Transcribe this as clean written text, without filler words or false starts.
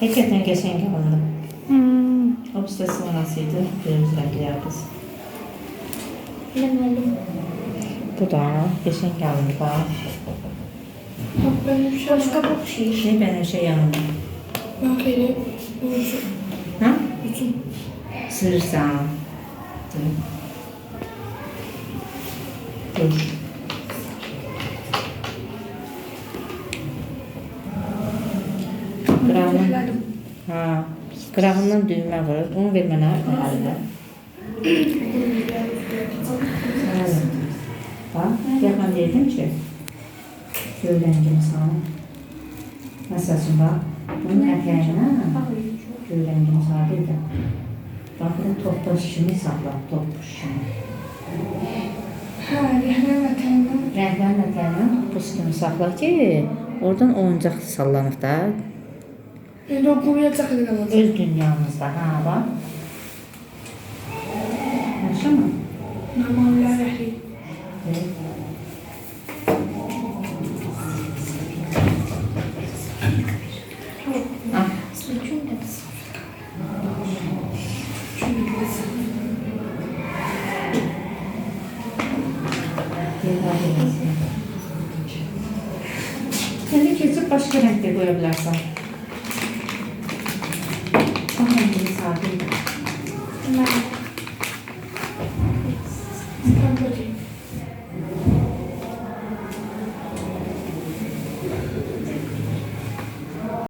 Hakikaten geçenki alındı. Hmm. O işte sonrasıydı. Kırmızı renkli yapız. Bilemedim. Bu da geçenki alındı bak. Bak benim bir şey Başka bir şey. Şey benim şey yanımda. Bak hele uzun. Ha? Uzun. Sığırsan. Dur. Qırağından, ha, qırağından düymə var. Onu ver mənə əhaldə. Bax, yaxın dedim ki, göyləngim sana. Məsələn, bax, bunun ətəyinə göyləngim sana dedim. Bax, bunu topbaş kimi saxla, topbaş kimi. Ha, rəhmə vətəndən. Rəhbərin ətəyinə topbaş kimi saxla ki, oradan oyuncaq sallanır da. İndi o quruyacaq elə qalacaq. Öz dünyamızda, ha, bax. Yaxşı mı? Normallər rəhli. Evet. Ah, şimdi kesip başka renkte koyabilirsin. Tamam, bir saat. Ben